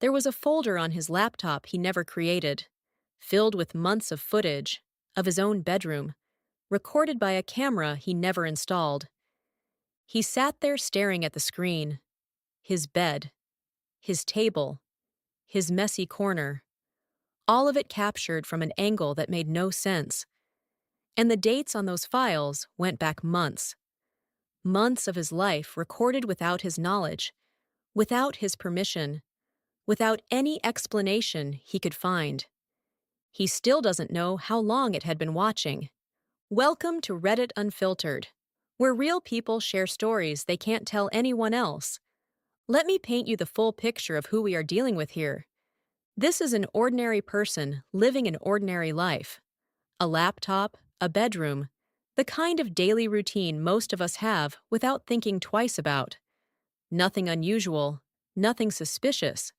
There was a folder on his laptop he never created, filled with months of footage of his own bedroom, recorded by a camera he never installed. He sat there staring at the screen, his bed, his table, his messy corner, all of it captured from an angle that made no sense. And the dates on those files went back months. Months of his life recorded without his knowledge, without his permission, without any explanation he could find. He still doesn't know how long it had been watching. Welcome to Reddit Unfiltered, where real people share stories they can't tell anyone else. Let me paint you the full picture of who we are dealing with here. This is an ordinary person living an ordinary life. A laptop, a bedroom, the kind of daily routine most of us have without thinking twice about. Nothing unusual, nothing suspicious.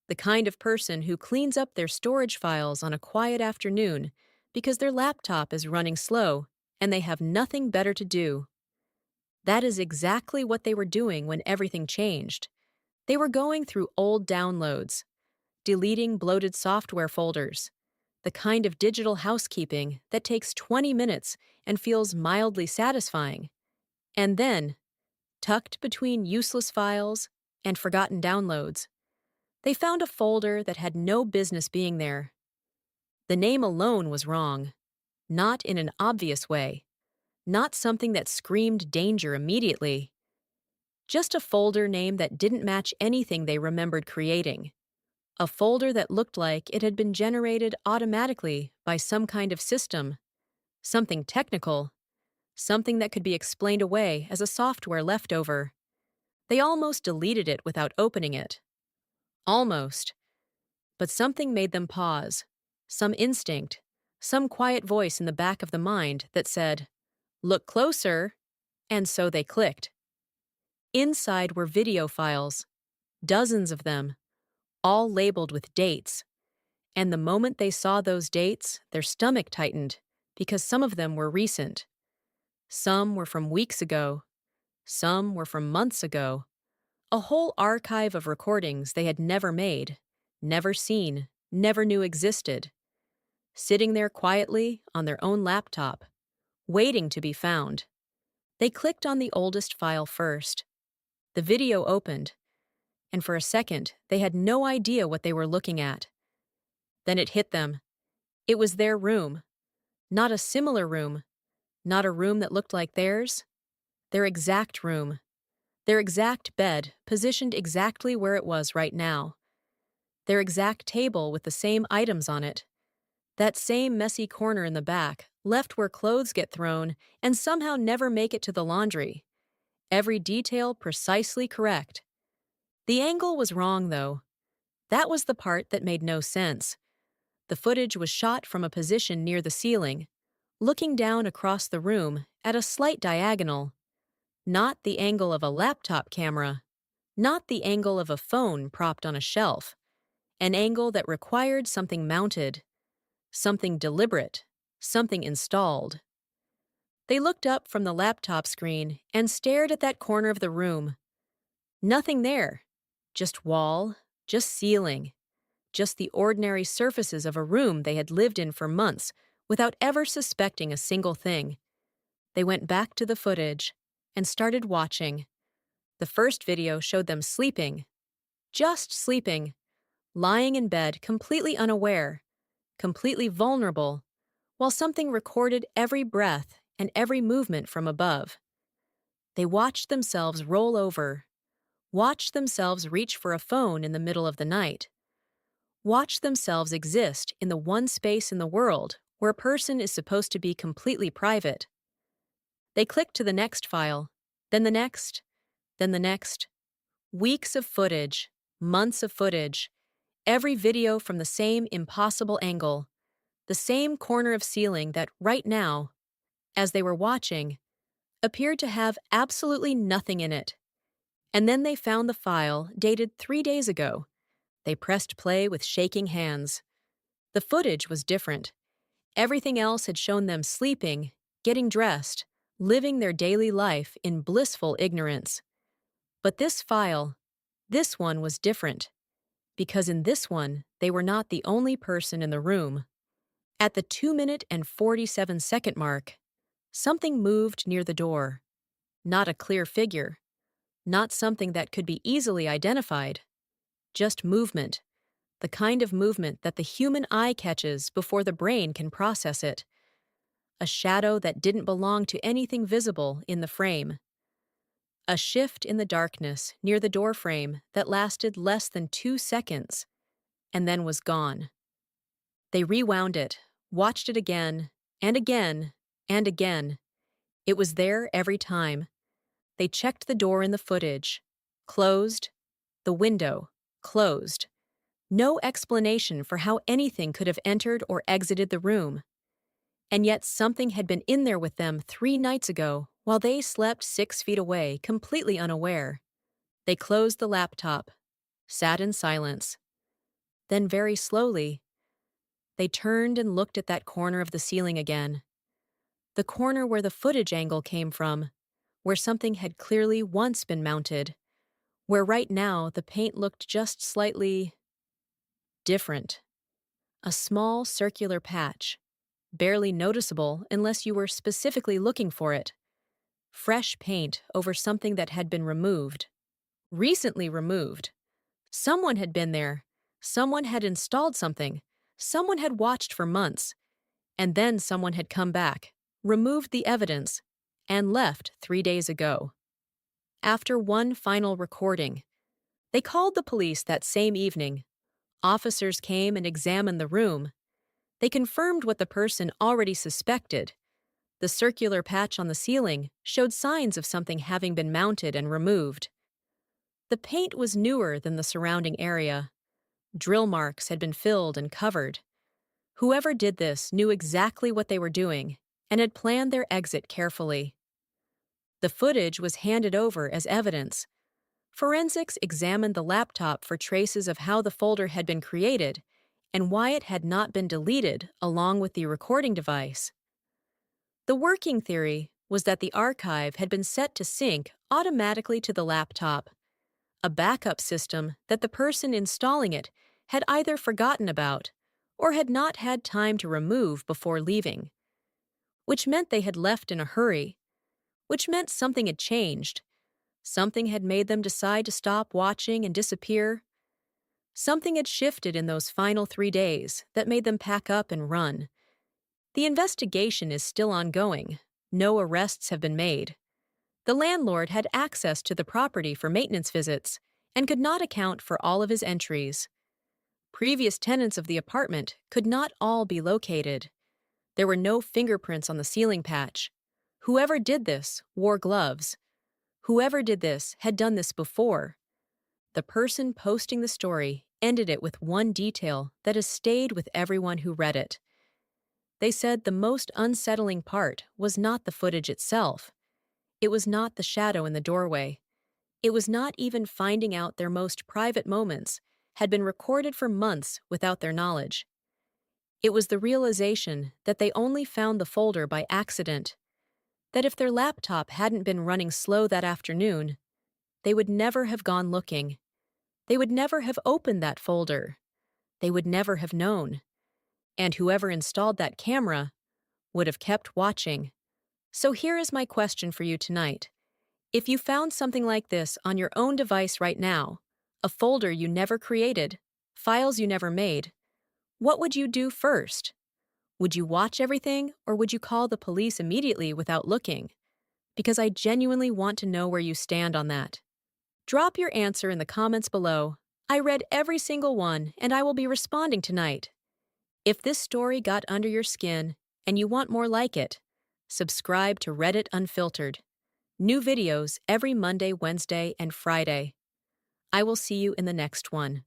The kind of person who cleans up their storage files on a quiet afternoon because their laptop is running slow and they have nothing better to do. That is exactly what they were doing when everything changed. They were going through old downloads, deleting bloated software folders, the kind of digital housekeeping that takes 20 minutes and feels mildly satisfying. And then, tucked between useless files and forgotten downloads, they found a folder that had no business being there. The name alone was wrong, not in an obvious way, not something that screamed danger immediately. Just a folder name that didn't match anything they remembered creating. A folder that looked like it had been generated automatically by some kind of system, something technical, something that could be explained away as a software leftover. They almost deleted it without opening it. Almost. But something made them pause, some instinct, some quiet voice in the back of the mind that said, "Look closer," and so they clicked. Inside were video files, dozens of them, all labeled with dates. And the moment they saw those dates, their stomach tightened, because some of them were recent. Some were from weeks ago. Some were from months ago. A whole archive of recordings they had never made, never seen, never knew existed. Sitting there quietly on their own laptop, waiting to be found. They clicked on the oldest file first. The video opened, and for a second they had no idea what they were looking at. Then it hit them. It was their room. Not a similar room. Not a room that looked like theirs. Their exact room. Their exact bed, positioned exactly where it was right now. Their exact table with the same items on it. That same messy corner in the back, left where clothes get thrown and somehow never make it to the laundry. Every detail precisely correct. The angle was wrong, though. That was the part that made no sense. The footage was shot from a position near the ceiling, looking down across the room at a slight diagonal. Not the angle of a laptop camera, not the angle of a phone propped on a shelf. An angle that required something mounted, something deliberate, something installed. They looked up from the laptop screen and stared at that corner of the room. Nothing there. Just wall, just ceiling, just the ordinary surfaces of a room they had lived in for months without ever suspecting a single thing. They went back to the footage and started watching. The first video showed them sleeping. Just sleeping. Lying in bed, completely unaware, completely vulnerable, while something recorded every breath and every movement from above. They watched themselves roll over, watched themselves reach for a phone in the middle of the night, watched themselves exist in the one space in the world where a person is supposed to be completely private. They clicked to the next file, then the next, then the next. Weeks of footage, months of footage, every video from the same impossible angle, the same corner of ceiling that right now, as they were watching, appeared to have absolutely nothing in it. And then they found the file dated 3 days ago. They pressed play with shaking hands. The footage was different. Everything else had shown them sleeping, getting dressed, living their daily life in blissful ignorance. But this file, this one was different. Because in this one, they were not the only person in the room. At the 2-minute and 47-second mark, something moved near the door. Not a clear figure, not something that could be easily identified, just movement, the kind of movement that the human eye catches before the brain can process it. A shadow that didn't belong to anything visible in the frame. A shift in the darkness near the doorframe that lasted less than 2 seconds, and then was gone. They rewound it, watched it again, and again, and again. It was there every time. They checked the door in the footage. Closed. The window. Closed. No explanation for how anything could have entered or exited the room. And yet something had been in there with them 3 nights ago while they slept 6 feet away, completely unaware. They closed the laptop, sat in silence. Then very slowly, they turned and looked at that corner of the ceiling again. The corner where the footage angle came from, where something had clearly once been mounted, where right now the paint looked just slightly different. A small circular patch, barely noticeable unless you were specifically looking for it. Fresh paint over something that had been removed. Recently removed. Someone had been there. Someone had installed something. Someone had watched for months. And then someone had come back, removed the evidence, and left 3 days ago. After one final recording, they called the police that same evening. Officers came and examined the room. They confirmed what the person already suspected. The circular patch on the ceiling showed signs of something having been mounted and removed. The paint was newer than the surrounding area. Drill marks had been filled and covered. Whoever did this knew exactly what they were doing and had planned their exit carefully. The footage was handed over as evidence. Forensics examined the laptop for traces of how the folder had been created and why it had not been deleted along with the recording device. The working theory was that the archive had been set to sync automatically to the laptop, a backup system that the person installing it had either forgotten about or had not had time to remove before leaving, which meant they had left in a hurry, which meant something had changed. Something had made them decide to stop watching and disappear. Something had shifted in those final 3 days that made them pack up and run. The investigation is still ongoing. No arrests have been made. The landlord had access to the property for maintenance visits and could not account for all of his entries. Previous tenants of the apartment could not all be located. There were no fingerprints on the ceiling patch. Whoever did this wore gloves. Whoever did this had done this before. The person posting the story ended it with one detail that has stayed with everyone who read it. They said the most unsettling part was not the footage itself. It was not the shadow in the doorway. It was not even finding out their most private moments had been recorded for months without their knowledge. It was the realization that they only found the folder by accident, that if their laptop hadn't been running slow that afternoon, they would never have gone looking. They would never have opened that folder. They would never have known. And whoever installed that camera would have kept watching. So here is my question for you tonight. If you found something like this on your own device right now, a folder you never created, files you never made, what would you do first? Would you watch everything, or would you call the police immediately without looking? Because I genuinely want to know where you stand on that. Drop your answer in the comments below. I read every single one, and I will be responding tonight. If this story got under your skin and you want more like it, subscribe to Reddit Unfiltered. New videos every Monday, Wednesday, and Friday. I will see you in the next one.